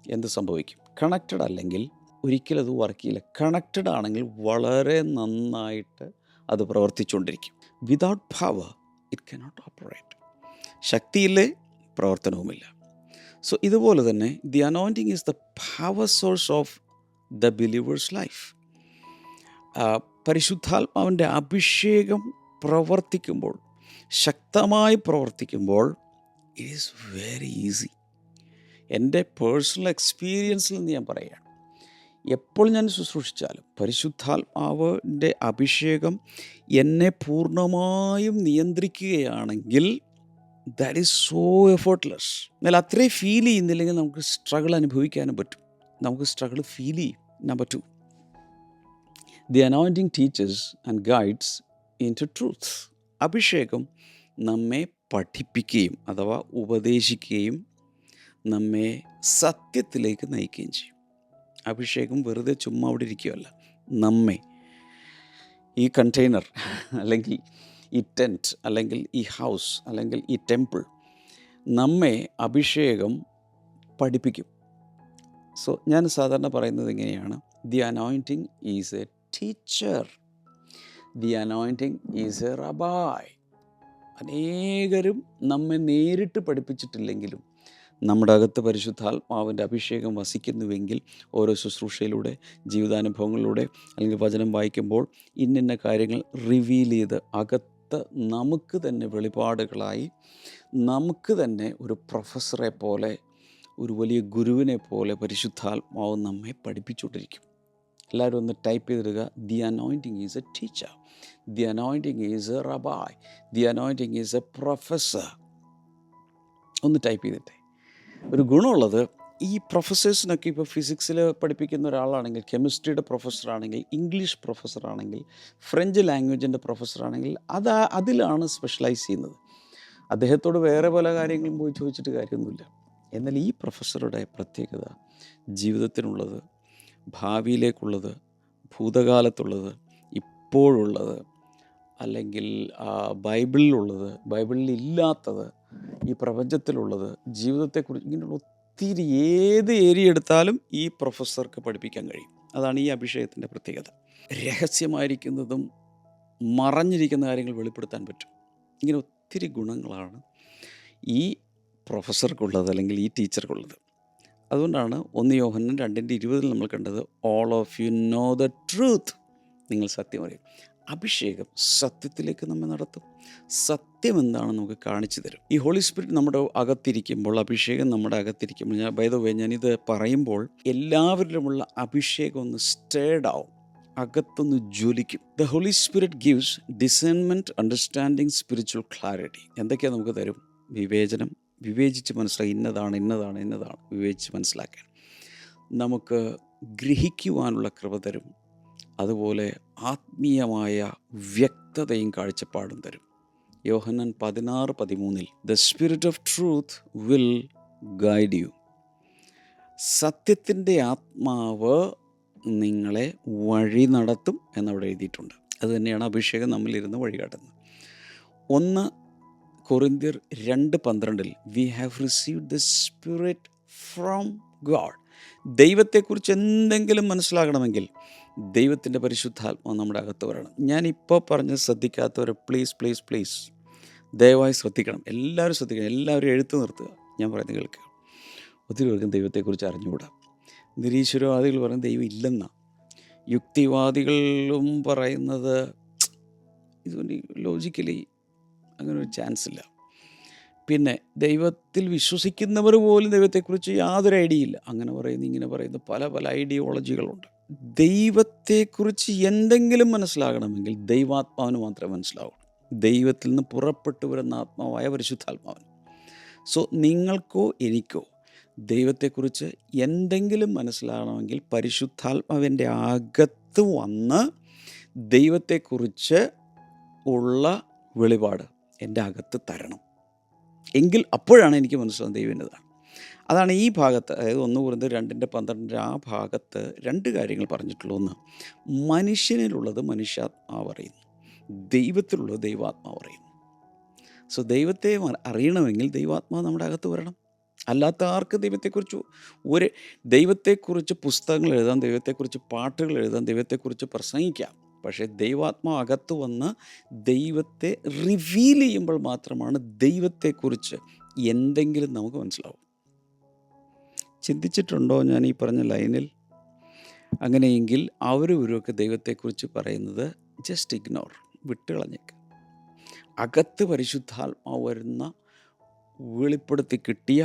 [SPEAKER 1] എന്ത് സംഭവിക്കും? കണക്റ്റഡ് അല്ലെങ്കിൽ ഒരിക്കലും അത് വർക്ക് ചെയ്യില്ല. കണക്റ്റഡ് ആണെങ്കിൽ വളരെ നന്നായിട്ട് അത് പ്രവർത്തിച്ചുകൊണ്ടിരിക്കും. Without power it cannot operate. ശക്തിയില്ലേ, പ്രവർത്തനവുമില്ല. സോ ഇതുപോലെ തന്നെ the anointing is the power source of the believer's life. പരിശുദ്ധാത്മാവിൻ്റെ അഭിഷേകം പ്രവർത്തിക്കുമ്പോൾ, ശക്തമായി പ്രവർത്തിക്കുമ്പോൾ, ഇറ്റ് ഈസ് വെരി ഈസി. എൻ്റെ പേഴ്സണൽ എക്സ്പീരിയൻസിൽ നിന്ന് ഞാൻ പറയുകയാണ്, എപ്പോൾ ഞാൻ ശുശ്രൂഷിച്ചാലും പരിശുദ്ധാത്മാവിൻ്റെ അഭിഷേകം എന്നെ പൂർണ്ണമായും നിയന്ത്രിക്കുകയാണെങ്കിൽ ദാറ്റ് ഈസ് സോ എഫേർട്ട്ലെസ്. എന്നാൽ അത്രയും ഫീൽ ചെയ്യുന്നില്ലെങ്കിൽ നമുക്ക് സ്ട്രഗിൾ അനുഭവിക്കാനും പറ്റും, നമുക്ക് സ്ട്രഗിൾ ഫീൽ ചെയ്യും. Number 2, the anointing teachers and guides into truth. അഭിഷേകം നമ്മെ പഠിപ്പിക്കുകയും അഥവാ ഉപദേശിക്കുകയും നമ്മെ സത്യത്തിലേക്ക് നയിക്കുകയും ചെയ്യും. അഭിഷേകം വെറുതെ ചുമ്മാ അവിടെ ഇരിക്കുകയല്ല, നമ്മെ ഈ കണ്ടെയ്നർ അല്ലെങ്കിൽ ഈ ടെൻറ്റ് അല്ലെങ്കിൽ ഈ ഹൗസ് അല്ലെങ്കിൽ ഈ ടെമ്പിൾ, നമ്മെ അഭിഷേകം പഠിപ്പിക്കും. സോ ഞാൻ സാധാരണ പറയുന്നത് ഇങ്ങനെയാണ്, the anointing is a teacher, the anointing is a rabbi. അനേകരും നമ്മെ നേരിട്ട് പഠിപ്പിച്ചിട്ടില്ലെങ്കിലും നമ്മുടെ അകത്ത് പരിശുദ്ധാത്മാവിൻ്റെ അഭിഷേകം വസിക്കുന്നുവെങ്കിൽ ഓരോ ശുശ്രൂഷയിലൂടെ, ജീവിതാനുഭവങ്ങളിലൂടെ, അല്ലെങ്കിൽ വചനം വായിക്കുമ്പോൾ ഇന്ന കാര്യങ്ങൾ റിവീൽ ചെയ്ത് അകത്ത് നമുക്ക് തന്നെ വെളിപാടുകളായി, നമുക്ക് തന്നെ ഒരു പ്രൊഫസറെ പോലെ, ഒരു വലിയ ഗുരുവിനെ പോലെ പരിശുദ്ധാത്മാവ് നമ്മെ പഠിപ്പിച്ചുകൊണ്ടിരിക്കും. എല്ലാവരും ഒന്ന് ടൈപ്പ് ചെയ്തിടുക, the anointing is a teacher, the anointing is a rabbi, the anointing is a professor. ഒന്ന് ടൈപ്പ് ചെയ്തിട്ടെ. ഒരു ഗുണമുള്ളത്, ഈ പ്രൊഫസേഴ്സിനൊക്കെ ഇപ്പോൾ ഫിസിക്സിൽ പഠിപ്പിക്കുന്ന ഒരാളാണെങ്കിൽ, കെമിസ്ട്രിയുടെ പ്രൊഫസറാണെങ്കിൽ, ഇംഗ്ലീഷ് പ്രൊഫസറാണെങ്കിൽ, ഫ്രഞ്ച് ലാംഗ്വേജിൻ്റെ പ്രൊഫസറാണെങ്കിൽ അതിലാണ് സ്പെഷ്യലൈസ് ചെയ്യുന്നത്. അദ്ദേഹത്തോട് വേറെ പല കാര്യങ്ങളും പോയി ചോദിച്ചിട്ട് കാര്യമൊന്നുമില്ല. എന്നാൽ ഈ പ്രൊഫസറുടെ പ്രത്യേകത ജീവിതത്തിനുള്ളത്, ഭാവിയിലേക്കുള്ളത്, ഭൂതകാലത്തുള്ളത്, ഇപ്പോഴുള്ളത്, അല്ലെങ്കിൽ ബൈബിളിലുള്ളത്, ബൈബിളിൽ ഇല്ലാത്തത്, ഈ പ്രപഞ്ചത്തിലുള്ളത്, ജീവിതത്തെക്കുറിച്ച്, ഇങ്ങനെയുള്ള ഒത്തിരി ഏത് ഏരിയ എടുത്താലും ഈ പ്രൊഫസർക്ക് പഠിപ്പിക്കാൻ കഴിയും. അതാണ് ഈ അഭിഷേകത്തിൻ്റെ പ്രത്യേകത. രഹസ്യമായിരിക്കുന്നതും മറഞ്ഞിരിക്കുന്ന കാര്യങ്ങൾ വെളിപ്പെടുത്താൻ പറ്റും. ഇങ്ങനെ ഒത്തിരി ഗുണങ്ങളാണ് ഈ പ്രൊഫസർക്കുള്ളത് അല്ലെങ്കിൽ ഈ ടീച്ചർക്കുള്ളത്. അതുകൊണ്ടാണ് 1 യോഹന്നാൻ 2:20 നമ്മൾ കണ്ടത്, all of you know the truth, നിങ്ങൾ സത്യം അറിയും. അഭിഷേകം സത്യത്തിലേക്ക് നമ്മെ നടത്തും. സത്യം എന്താണെന്ന് നമുക്ക് കാണിച്ചു തരും. ഈ ഹോളി സ്പിരിറ്റ് നമ്മുടെ അകത്തിരിക്കുമ്പോൾ, അഭിഷേകം നമ്മുടെ അകത്തിരിക്കുമ്പോൾ, ബൈ ദ വേ ഞാനിത് പറയുമ്പോൾ എല്ലാവരിലുമുള്ള അഭിഷേകം ഒന്ന് സ്റ്റേർഡ് ആവും, അകത്തൊന്ന് ജ്വലിക്കും. The holy Spirit gives discernment, understanding, spiritual clarity. എന്തൊക്കെയാണ് നമുക്ക് തരും? വിവേചനം, വിവേചിച്ച് മനസ്സിലാക്കി ഇന്നതാണ് ഇന്നതാണ് ഇന്നതാണ് വിവേചിച്ച് മനസ്സിലാക്കാൻ നമുക്ക് ഗ്രഹിക്കുവാനുള്ള കൃപ തരും. അതുപോലെ ആത്മീയമായ വ്യക്തതയും കാഴ്ചപ്പാടും തരും. യോഹന്നാൻ 16:13 the spirit of truth will guide you. സത്യത്തിൻ്റെ ആത്മാവ് നിങ്ങളെ വഴി നടത്തും എന്നവിടെ എഴുതിയിട്ടുണ്ട്. അതുതന്നെയാണ് അഭിഷേകം നമ്മളിരുന്ന് വഴികാട്ടുന്നത്. 1 കൊറിന്ത്യർ 2:12 we have received the spirit from God. ദൈവത്തെക്കുറിച്ച് എന്തെങ്കിലും മനസ്സിലാകണമെങ്കിൽ ദൈവത്തിൻ്റെ പരിശുദ്ധാത്മാവ് നമ്മുടെ അകത്ത് വരണം. ഞാനിപ്പോൾ പറഞ്ഞ് ശ്രദ്ധിക്കാത്തവർ പ്ലീസ് ദയവായി ശ്രദ്ധിക്കണം. എല്ലാവരും ശ്രദ്ധിക്കണം. എല്ലാവരും എഴുത്ത് നിർത്തുക. ഞാൻ പറയുന്നത് കേൾക്കുക. ഒത്തിരി പേർക്കും ദൈവത്തെക്കുറിച്ച് അറിഞ്ഞുകൂടാ. നിരീശ്വരവാദികൾ പറയുന്നത് ദൈവം ഇല്ലെന്നാണ്. യുക്തിവാദികളും പറയുന്നത് ഇതുകൊണ്ട് ലോജിക്കലി അങ്ങനെ ഒരു ചാൻസ് ഇല്ല. പിന്നെ ദൈവത്തിൽ വിശ്വസിക്കുന്നവർ പോലും ദൈവത്തെക്കുറിച്ച് യാതൊരു ഐഡിയ ഇല്ല. അങ്ങനെ പറയുന്നു, ഇങ്ങനെ പറയുന്നു, പല ഐഡിയോളജികളുണ്ട്. ദൈവത്തെക്കുറിച്ച് എന്തെങ്കിലും മനസ്സിലാകണമെങ്കിൽ ദൈവാത്മാവിന് മാത്രമേ മനസ്സിലാവൂ. ദൈവത്തിൽ നിന്ന് പുറപ്പെട്ടു വരുന്ന ആത്മാവായ പരിശുദ്ധാത്മാവിന്. സോ നിങ്ങൾക്കോ എനിക്കോ ദൈവത്തെക്കുറിച്ച് എന്തെങ്കിലും മനസ്സിലാകണമെങ്കിൽ പരിശുദ്ധാത്മാവിൻ്റെ അകത്ത് വന്ന് ദൈവത്തെക്കുറിച്ച് ഉള്ള വെളിപാട് എൻ്റെ അകത്ത് തരണം. എങ്കിൽ അപ്പോഴാണ് എനിക്ക് മനസ്സിലാകുന്നത് ദൈവത്തിൻ്റെതാണ്. അതാണ് ഈ ഭാഗത്ത്, അതായത് 1 കൊരിന്ത്യർ 2:12 ആ ഭാഗത്ത് 2 കാര്യങ്ങൾ പറഞ്ഞിട്ടുള്ളൂ. ഒന്ന്, മനുഷ്യനിലുള്ളത് മനുഷ്യാത്മാവ് അറിയുന്നു, ദൈവത്തിലുള്ളത് ദൈവാത്മാവ് അറിയുന്നു. സോ ദൈവത്തെ അറിയണമെങ്കിൽ ദൈവാത്മാവ് നമ്മുടെ അകത്ത് വരണം. അല്ലാത്ത ആർക്ക് ദൈവത്തെക്കുറിച്ച് പുസ്തകങ്ങൾ എഴുതാം, ദൈവത്തെക്കുറിച്ച് പാട്ടുകൾ എഴുതാം, ദൈവത്തെക്കുറിച്ച് പ്രസംഗിക്കാം. പക്ഷേ ദൈവാത്മാവ് അകത്ത് വന്ന് ദൈവത്തെ റിവീൽ ചെയ്യുമ്പോൾ മാത്രമാണ് ദൈവത്തെക്കുറിച്ച് എന്തെങ്കിലും നമുക്ക് മനസ്സിലാവും. ചിന്തിച്ചിട്ടുണ്ടോ ഞാൻ ഈ പറഞ്ഞ ലൈനിൽ? അങ്ങനെയെങ്കിൽ അവരൊക്കെ ദൈവത്തെക്കുറിച്ച് പറയുന്നത് ജസ്റ്റ് ഇഗ്നോർ, വിട്ടുകളഞ്ഞേക്ക്. അകത്ത് പരിശുദ്ധാത്മാവ് വരുന്ന വെളിപ്പെടുത്തി കിട്ടിയ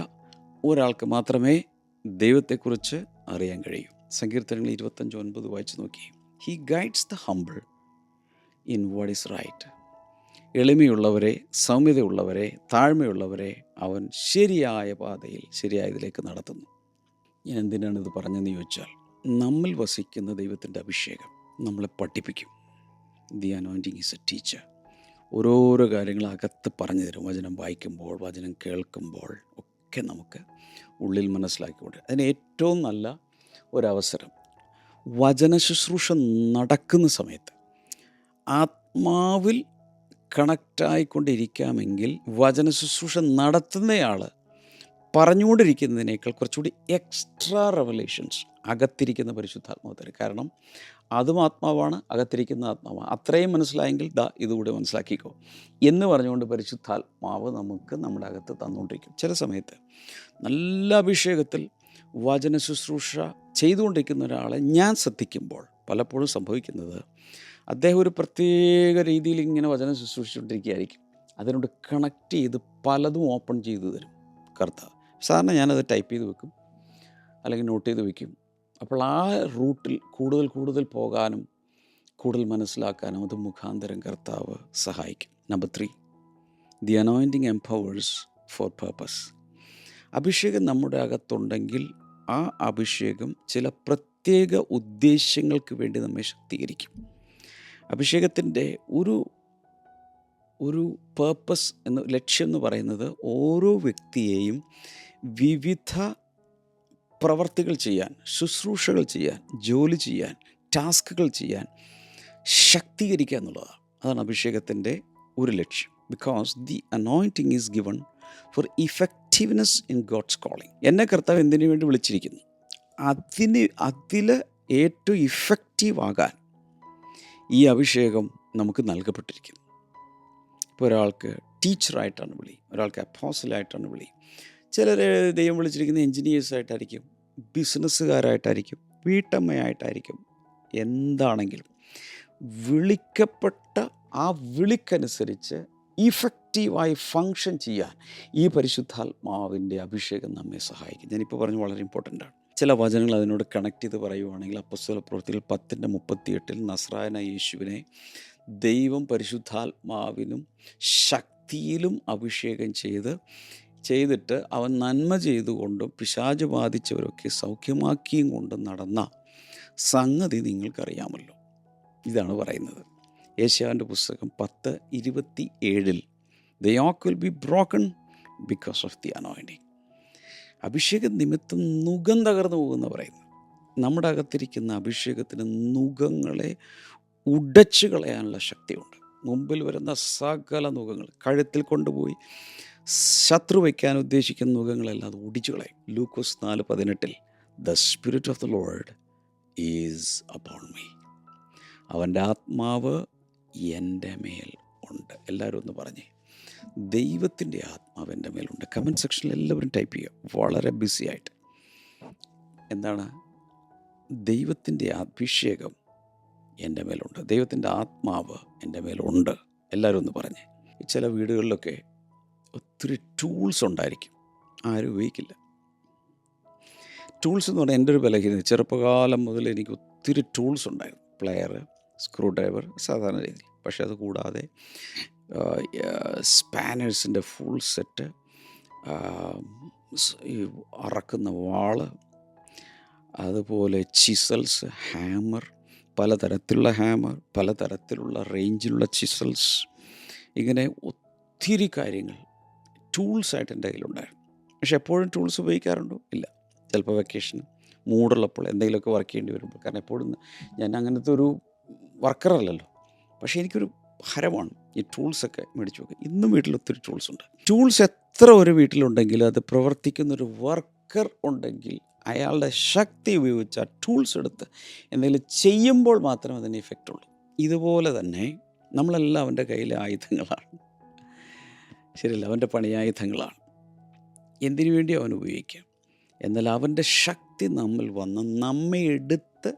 [SPEAKER 1] ഒരാൾക്ക് മാത്രമേ ദൈവത്തെക്കുറിച്ച് അറിയാൻ കഴിയൂ. സങ്കീർത്തനങ്ങൾ 25:9 വായിച്ച് നോക്കി. He guides the humble in what is right. എളിമയുള്ളവരെ, സൗമ്യതയുള്ളവരെ, താഴ്മയുള്ളവരെ അവൻ ശരിയായ പാതയിൽ, ശരിയായതിലേക്ക് നടത്തുന്നു. ഞാൻ എന്തിനാണ് ഇത് പറഞ്ഞതെന്ന് ചോദിച്ചാൽ, നമ്മിൽ വസിക്കുന്ന ദൈവത്തിൻ്റെ അഭിഷേകം നമ്മളെ പഠിപ്പിക്കും. The anointing is a teacher. ഓരോരോ കാര്യങ്ങൾ അകത്ത് പറഞ്ഞു തരും. വചനം വായിക്കുമ്പോൾ, വചനം കേൾക്കുമ്പോൾ ഒക്കെ നമുക്ക് ഉള്ളിൽ മനസ്സിലാക്കിക്കൊണ്ട്. അതിന് ഏറ്റവും നല്ല ഒരവസരം വചന ശുശ്രൂഷ നടക്കുന്ന സമയത്ത് ആത്മാവിൽ കണക്റ്റായിക്കൊണ്ടിരിക്കാമെങ്കിൽ വചന ശുശ്രൂഷ നടത്തുന്നയാൾ പറഞ്ഞുകൊണ്ടിരിക്കുന്നതിനേക്കാൾ കുറച്ചുകൂടി എക്സ്ട്രാ റെവലേഷൻസ് അകത്തിരിക്കുന്ന പരിശുദ്ധാത്മാവ് തരും. കാരണം അതും ആത്മാവാണ്, അകത്തിരിക്കുന്ന ആത്മാവാണ്. അത്രയും മനസ്സിലായെങ്കിൽ ഇതുകൂടെ മനസ്സിലാക്കിക്കോ എന്ന് പറഞ്ഞുകൊണ്ട് പരിശുദ്ധാത്മാവ് നമുക്ക് നമ്മുടെ അകത്ത് തന്നുകൊണ്ടിരിക്കും. ചില സമയത്ത് നല്ല അഭിഷേകത്തിൽ വചന ശുശ്രൂഷ ചെയ്തുകൊണ്ടിരിക്കുന്ന ഒരാളെ ഞാൻ ശ്രദ്ധിക്കുമ്പോൾ പലപ്പോഴും സംഭവിക്കുന്നത്, അദ്ദേഹം ഒരു പ്രത്യേക രീതിയിൽ ഇങ്ങനെ വചനം ശുശ്രൂഷിച്ചുകൊണ്ടിരിക്കുകയായിരിക്കും. അതിനോട് കണക്ട് ചെയ്ത് പലതും ഓപ്പൺ ചെയ്തു തരും കർത്താവ്. സാധാരണ ഞാനത് ടൈപ്പ് ചെയ്ത് വെക്കും, അല്ലെങ്കിൽ നോട്ട് ചെയ്ത് വയ്ക്കും. അപ്പോൾ ആ റൂട്ടിൽ കൂടുതൽ പോകാനും കൂടുതൽ മനസ്സിലാക്കാനും അത് മുഖാന്തരം കർത്താവ് സഹായിക്കും. Number 3, the anointing empowers for purpose. അഭിഷേകം നമ്മുടെ അകത്തുണ്ടെങ്കിൽ ആ അഭിഷേകം ചില പ്രത്യേക ഉദ്ദേശ്യങ്ങൾക്ക് വേണ്ടി നമ്മെ ശക്തീകരിക്കും. അഭിഷേകത്തിൻ്റെ ഒരു പേർപ്പസ് ലക്ഷ്യം എന്ന് പറയുന്നത് ഓരോ വ്യക്തിയെയും വിവിധ പ്രവർത്തികൾ ചെയ്യാൻ, ശുശ്രൂഷകൾ ചെയ്യാൻ, ജോലി ചെയ്യാൻ, ടാസ്കുകൾ ചെയ്യാൻ ശക്തീകരിക്കുക എന്നുള്ളതാണ്. അതാണ് അഭിഷേകത്തിൻ്റെ ഒരു ലക്ഷ്യം. Because the anointing is given for effectiveness in God's calling. എന്നെ കർത്താവ് എന്തിനു വേണ്ടി വിളിച്ചിരിക്കുന്നു, അതിൽ ഏറ്റവും ഇഫക്റ്റീവ് ആകാൻ ഈ അഭിഷേകം നമുക്ക് നൽകപ്പെട്ടിരിക്കുന്നു. ഇപ്പോൾ ഒരാൾക്ക് ടീച്ചറായിട്ടാണ് വിളി, ഒരാൾക്ക് അപ്പോസ്റ്റലായിട്ടാണ് വിളി. ചിലരെ ദൈവം വിളിച്ചിരിക്കുന്ന എൻജിനീയേഴ്സായിട്ടായിരിക്കും, ബിസിനസ്സുകാരായിട്ടായിരിക്കും, വീട്ടമ്മയായിട്ടായിരിക്കും, എന്താണെങ്കിലും വിളിക്കപ്പെട്ട ആ വിളിക്കനുസരിച്ച് ഇഫക്റ്റീവായി ഫങ്ഷൻ ചെയ്യാൻ ഈ പരിശുദ്ധാത്മാവിൻ്റെ അഭിഷേകം നമ്മെ സഹായിക്കും. ഞാനിപ്പോൾ പറഞ്ഞ് വളരെ ഇമ്പോർട്ടൻ്റാണ്. ചില വചനങ്ങൾ അതിനോട് കണക്ട് ചെയ്ത് പറയുവാണെങ്കിൽ അപ്പോസ്തല പ്രവൃത്തികൾ 10:38 നസ്രായനായ യേശുവിനെ ദൈവം പരിശുദ്ധാത്മാവിനും ശക്തിയിലും അഭിഷേകം ചെയ്തിട്ട് അവൻ നന്മ ചെയ്തുകൊണ്ടും പിശാച് ബാധിച്ചവരൊക്കെ സൗഖ്യമാക്കിയും കൊണ്ട് നടന്ന സംഗതി നിങ്ങൾക്കറിയാമല്ലോ. ഇതാണ് പറയുന്നത്. യേശയ്യാവിൻ്റെ പുസ്തകം 10:27 the yoke will be broken because of the anointing. അഭിഷേക നിമിത്തം നുകം തകർന്നു പോകുന്ന പറയുന്നത്. നമ്മുടെ അകത്തിരിക്കുന്ന അഭിഷേകത്തിന് നുകങ്ങളെ ഉടച്ചു കളയാനുള്ള ശക്തിയുണ്ട്. മുമ്പിൽ വരുന്ന സകല നുകങ്ങൾ കഴുത്തിൽ കൊണ്ടുപോയി ശത്രു വയ്ക്കാൻ ഉദ്ദേശിക്കുന്ന നുകങ്ങളെല്ലാം അത് ഒടിച്ചു കളയും. ലൂക്കോസ് 4:18 the spirit of the Lord is upon me. അവൻ്റെ ആത്മാവ് എൻ്റെ മേൽ ഉണ്ട്. എല്ലാവരും ഒന്ന് പറഞ്ഞേ, ദൈവത്തിൻ്റെ ആത്മാവ് എൻ്റെ മേലുണ്ട്. കമൻറ്റ് സെക്ഷനിൽ എല്ലാവരും ടൈപ്പ് ചെയ്യുക, വളരെ ബിസി ആയിട്ട്. എന്താണ്? ദൈവത്തിൻ്റെ അഭിഷേകം എൻ്റെ മേലുണ്ട്, ദൈവത്തിൻ്റെ ആത്മാവ് എൻ്റെ മേലുണ്ട്. എല്ലാവരും ഒന്ന് പറഞ്ഞേ. ചില വീടുകളിലൊക്കെ ഒത്തിരി ടൂൾസ് ഉണ്ടായിരിക്കും, ആരും ഉപയോഗിക്കില്ല. ടൂൾസ് എന്ന് പറഞ്ഞാൽ എൻ്റെ ഒരു ബലഹീനത. ചെറുപ്പകാലം മുതൽ എനിക്ക് ഒത്തിരി ടൂൾസ് ഉണ്ടായിരുന്നു. പ്ലെയർ, സ്ക്രൂ ഡ്രൈവർ സാധാരണ രീതിയിൽ. പക്ഷേ അത് കൂടാതെ സ്പാനേഴ്സിൻ്റെ ഫുൾ സെറ്റ്, ഈ അറക്കുന്ന വാള്, അതുപോലെ ചിസൽസ്, ഹാമർ, പലതരത്തിലുള്ള ഹാമർ, പലതരത്തിലുള്ള റേഞ്ചിലുള്ള ചിസൽസ്, ഇങ്ങനെ ഒത്തിരി കാര്യങ്ങൾ ടൂൾസായിട്ട് എൻ്റെ കയ്യിലുണ്ടായിരുന്നു. പക്ഷെ എപ്പോഴും ടൂൾസ് ഉപയോഗിക്കാറുണ്ടോ? ഇല്ല. ചിലപ്പോൾ വെക്കേഷൻ മൂടുള്ളപ്പോൾ എന്തെങ്കിലുമൊക്കെ വർക്ക് ചെയ്യേണ്ടി വരുമ്പോൾ. കാരണം എപ്പോഴും ഞാൻ അങ്ങനത്തെ ഒരു വർക്കറല്ലല്ലോ. പക്ഷേ എനിക്കൊരു ഹരമാണ് ഈ ടൂൾസൊക്കെ മേടിച്ച് വെക്കുക. ഇന്നും വീട്ടിൽ ഒത്തിരി ടൂൾസ് ഉണ്ട്. ടൂൾസ് എത്ര ഒരു വീട്ടിലുണ്ടെങ്കിലും അത് പ്രവർത്തിക്കുന്നൊരു വർക്കർ ഉണ്ടെങ്കിൽ അയാളുടെ ശക്തി ഉപയോഗിച്ച് ആ ടൂൾസ് എടുത്ത് എന്തെങ്കിലും ചെയ്യുമ്പോൾ മാത്രമേ അതിന് ഇഫക്റ്റ് ഉള്ളൂ. ഇതുപോലെ തന്നെ നമ്മളെല്ലാം അവൻ്റെ കയ്യിലെ ആയുധങ്ങളാണ്. ശരിയല്ല, അവൻ്റെ പണിയായുധങ്ങളാണ്. എന്തിനു വേണ്ടി അവൻ ഉപയോഗിക്കാം. എന്നാൽ അവൻ്റെ ശക്തി നമ്മിൽ വന്ന് നമ്മെ എടുത്ത്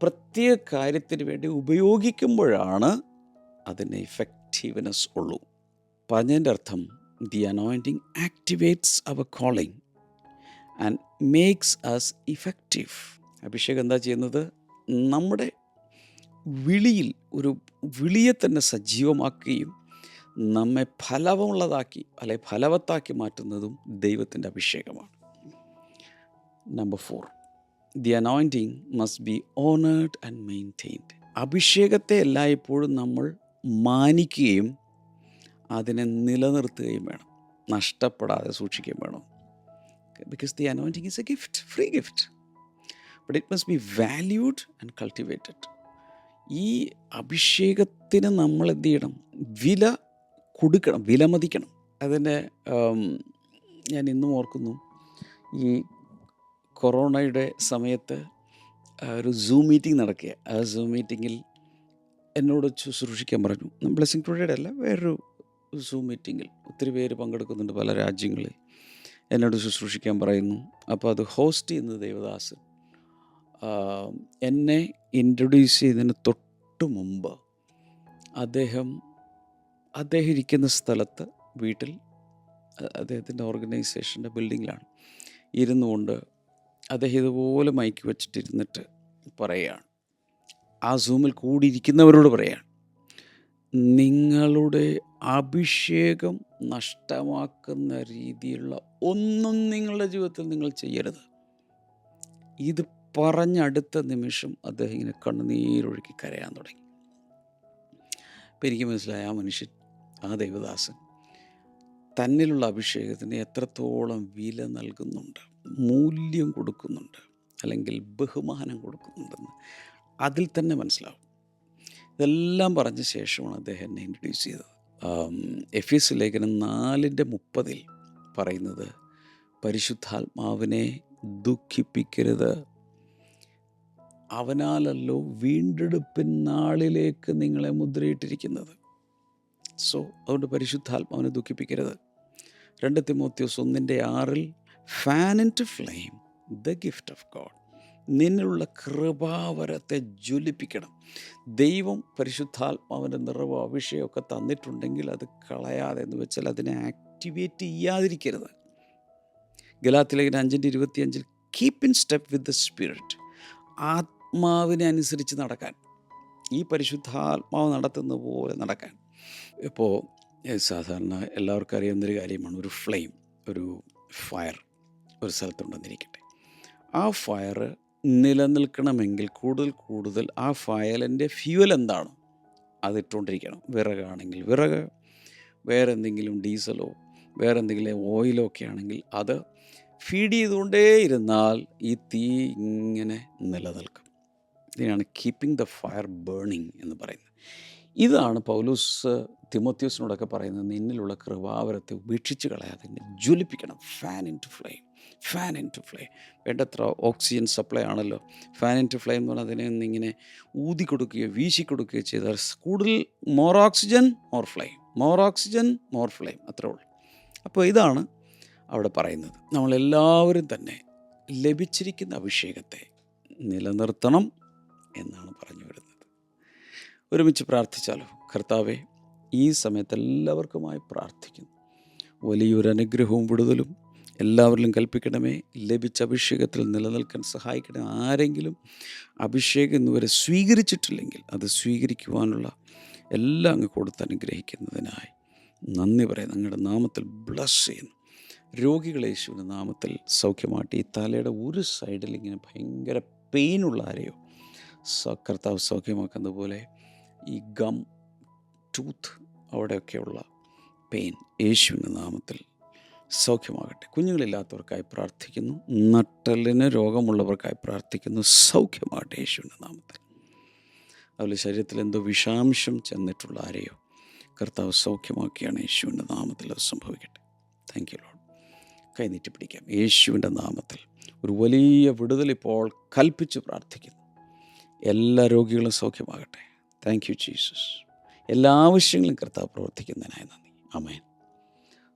[SPEAKER 1] പ്രത്യേക കാര്യത്തിന് വേണ്ടി ഉപയോഗിക്കുമ്പോഴാണ് അതിന് ഇഫക്റ്റീവ്നെസ് ഉള്ളൂ. പറഞ്ഞതിൻ്റെ അർത്ഥം the anointing activates our calling and makes us effective. അഭിഷേകം എന്താ ചെയ്യുന്നത്? നമ്മുടെ വിളിയെ തന്നെ സജീവമാക്കുകയും നമ്മെ ഫലമുള്ളതാക്കി അല്ലെ ഫലവത്താക്കി മാറ്റുന്നതും ദൈവത്തിൻ്റെ അഭിഷേകമാണ്. Number 4, the anointing must be honoured and maintained. അഭിഷേകത്തെ എല്ലായ്പ്പോഴും നമ്മൾ മാനിക്കുകയും അതിനെ നിലനിർത്തുകയും വേണം, നഷ്ടപ്പെടാതെ സൂക്ഷിക്കുകയും വേണം. Because the anointing is a gift, free gift, but it must be valued and cultivated. ഈ അഭിഷേകത്തിന് നമ്മൾ എന്ത് ചെയ്യണം? വില കൊടുക്കണം, വിലമതിക്കണം. അതിൻ്റെ ഞാൻ ഇന്നും ഓർക്കുന്നു, ഈ കൊറോണയുടെ സമയത്ത് ഒരു സൂം മീറ്റിംഗ് നടക്കുക. ആ സൂം മീറ്റിങ്ങിൽ എന്നോട് ശുശ്രൂഷിക്കാൻ പറഞ്ഞു. ബ്ലെസ്സിങ് ടുഡേയുടെ അല്ല, വേറൊരു സൂം മീറ്റിങ്ങിൽ ഒത്തിരി പേര് പങ്കെടുക്കുന്നുണ്ട് പല രാജ്യങ്ങളിൽ. എന്നോട് ശുശ്രൂഷിക്കാൻ പറയുന്നു. അപ്പോൾ അത് ഹോസ്റ്റ് ചെയ്യുന്നത് ദേവദാസൻ. എന്നെ ഇൻട്രൊഡ്യൂസ് ചെയ്തതിന് തൊട്ട് മുമ്പ് അദ്ദേഹം ഇരിക്കുന്ന സ്ഥലത്ത് വീട്ടിൽ അദ്ദേഹത്തിൻ്റെ ഓർഗനൈസേഷൻ്റെ ബിൽഡിങ്ങിലാണ് ഇരുന്നു കൊണ്ട് അദ്ദേഹം ഇതുപോലെ മൈക്ക് വെച്ചിട്ടിരുന്നിട്ട് പറയുകയാണ്, ആ സൂമിൽ കൂടിയിരിക്കുന്നവരോട് പറയുകയാണ്, നിങ്ങളുടെ അഭിഷേകം നഷ്ടമാക്കുന്ന രീതിയിലുള്ള ഒന്നും നിങ്ങളുടെ ജീവിതത്തിൽ നിങ്ങൾ ചെയ്യരുത്. ഇത് പറഞ്ഞടുത്ത നിമിഷം അദ്ദേഹം ഇങ്ങനെ കണ്ണുനീരൊഴുക്കി കരയാൻ തുടങ്ങി. അപ്പം എനിക്ക് മനസ്സിലായി, ആ മനുഷ്യൻ, ആ ദൈവദാസൻ തന്നിലുള്ള അഭിഷേകത്തിന് എത്രത്തോളം വില നൽകുന്നുണ്ട്, മൂല്യം കൊടുക്കുന്നുണ്ട്, അല്ലെങ്കിൽ ബഹുമാനം കൊടുക്കുന്നുണ്ടെന്ന് അതിൽ തന്നെ മനസ്സിലാവും. ഇതെല്ലാം പറഞ്ഞ ശേഷമാണ് അദ്ദേഹം എന്നെ ഇൻട്രൊഡ്യൂസ് ചെയ്തത്. എഫേസ്യ ലേഖനം 4:30 പറയുന്നത്, പരിശുദ്ധാത്മാവിനെ ദുഃഖിപ്പിക്കരുത്, അവനാലല്ലോ വീണ്ടെടുപ്പിൻ നാളിലേക്ക് നിങ്ങളെ മുദ്രയിട്ടിരിക്കുന്നത്. സോ അതുകൊണ്ട് പരിശുദ്ധാത്മാവിനെ ദുഃഖിപ്പിക്കരുത്. 2 തിമോത്തിയോസ് 1:6 fan into flame the gift of God. നിന്നിലുള്ള കൃപാവരത്തെ ജ്വലിപ്പിക്കണം. ദൈവം പരിശുദ്ധാത്മാവിൻ്റെ നിറവോ അഭിഷേകമൊക്കെ തന്നിട്ടുണ്ടെങ്കിൽ അത് കളയാതെ, എന്ന് വെച്ചാൽ അതിനെ ആക്ടിവേറ്റ് ചെയ്യാതിരിക്കരുത്. ഗലാത്യലേഖനം 5:25 keep in step with the spirit. ആത്മാവിനെ അനുസരിച്ച് നടക്കാൻ, ഈ പരിശുദ്ധാത്മാവ് നടത്തുന്ന പോലെ നടക്കാൻ. ഇപ്പോൾ സാധാരണ എല്ലാവർക്കും അറിയാവുന്നൊരു കാര്യമാണ്, ഒരു ഫ്ലെയിം, ഒരു ഫയർ ഒരു സ്ഥലത്തുണ്ടെന്നിരിക്കട്ടെ. ആ ഫയർ നിലനിൽക്കണമെങ്കിൽ കൂടുതൽ ആ ഫയറിൻ്റെ ഫ്യൂവൽ എന്താണോ അതിട്ടുകൊണ്ടിരിക്കണം. വിറകാണെങ്കിൽ വിറക്, വേറെ എന്തെങ്കിലും ഡീസലോ വേറെ എന്തെങ്കിലും ഓയിലോ ഒക്കെ ആണെങ്കിൽ അത് ഫീഡ് ചെയ്തുകൊണ്ടേ ഇരുന്നാൽ ഈ തീ ഇങ്ങനെ നിലനിൽക്കും. ഇതിനാണ് കീപ്പിംഗ് ദ ഫയർ ബേണിംഗ് എന്ന് പറയുന്നത്. ഇതാണ് പൗലോസ് തിമോത്തിയോസിനോടൊക്കെ പറയുന്നത്. നിന്നിലുള്ള കൃപാവരത്തെ ഉപേക്ഷിച്ച് കളയാതെ ജ്വലിപ്പിക്കണം. Fan into flame, fan into flame. വേണ്ടത്ര ഓക്സിജൻ സപ്ലൈ ആണല്ലോ. ഫാൻ ഇൻ ടു ഫ്ലെയിം എന്ന് പറഞ്ഞാൽ അതിനെ ഒന്നിങ്ങനെ ഊതി കൊടുക്കുകയോ വീശി കൊടുക്കുകയോ ചെയ്താൽ കൂടുതൽ more oxygen more flame, more oxygen more flame, അത്രേ ഉള്ളൂ. അപ്പോൾ ഇതാണ് അവിടെ പറയുന്നത്. നമ്മളെല്ലാവരും തന്നെ ലഭിച്ചിരിക്കുന്ന അഭിഷേകത്തെ നിലനിർത്തണം എന്നാണ് പറഞ്ഞു വരുന്നത്. ഒരുമിച്ച് പ്രാർത്ഥിച്ചാലോ? കർത്താവേ, ഈ സമയത്ത് എല്ലാവർക്കുമായി പ്രാർത്ഥിക്കുന്നു. വലിയൊരു അനുഗ്രഹവും വിടുതലും എല്ലാവരിലും കൽപ്പിക്കണമേ. ലഭിച്ച അഭിഷേകത്തിൽ നിലനിൽക്കാൻ സഹായിക്കണേ. ആരെങ്കിലും അഭിഷേകം ഇന്നുവരെ സ്വീകരിച്ചിട്ടില്ലെങ്കിൽ അത് സ്വീകരിക്കുവാനുള്ള എല്ലാം അങ്ങ് കൊടുത്ത് അനുഗ്രഹിക്കുന്നതിനായി നന്ദി പറയുന്നു. അങ്ങയുടെ നാമത്തിൽ ബ്ലസ് ചെയ്യുന്നു. രോഗികളെ യേശുവിൻ്റെ നാമത്തിൽ സൗഖ്യമാട്ടി. ഈ തലയുടെ ഒരു സൈഡിൽ ഇങ്ങനെ ഭയങ്കര പെയിനുള്ള ആരെയോ കർത്താവ് സൗഖ്യമാക്കുന്ന പോലെ ഈ ഗം, ടൂത്ത്, അവിടെയൊക്കെയുള്ള പെയിൻ യേശുവിൻ്റെ നാമത്തിൽ സൗഖ്യമാകട്ടെ. കുഞ്ഞുങ്ങളില്ലാത്തവർക്കായി പ്രാർത്ഥിക്കുന്നു. നട്ടലിന് രോഗമുള്ളവർക്കായി പ്രാർത്ഥിക്കുന്നു. സൗഖ്യമാകട്ടെ യേശുവിൻ്റെ നാമത്തിൽ. അതുപോലെ ശരീരത്തിൽ എന്തോ വിഷാംശം ചെന്നിട്ടുള്ള ആരെയോ കർത്താവ് സൗഖ്യമാക്കിയാണ്. യേശുവിൻ്റെ നാമത്തിൽ അത് സംഭവിക്കട്ടെ. Thank you Lord. കൈനീട്ടി പിടിക്കാം. യേശുവിൻ്റെ നാമത്തിൽ ഒരു വലിയ വിടുതൽ ഇപ്പോൾ കൽപ്പിച്ച് പ്രാർത്ഥിക്കുന്നു. എല്ലാ രോഗികളും സൗഖ്യമാകട്ടെ. Thank you Jesus. എല്ലാ ആവശ്യങ്ങളും കർത്താവ് പ്രവർത്തിക്കുന്നതിനായി നന്ദി. ആമേൻ.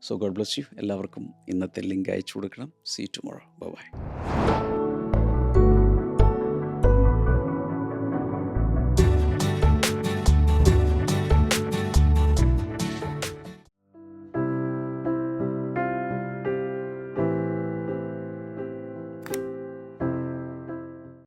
[SPEAKER 1] So God bless you. എല്ലാവർക്കും ഇന്നത്തെ ലിങ്ക് അയച്ചു കൊടുക്കണം. See tomorrow. Bye by.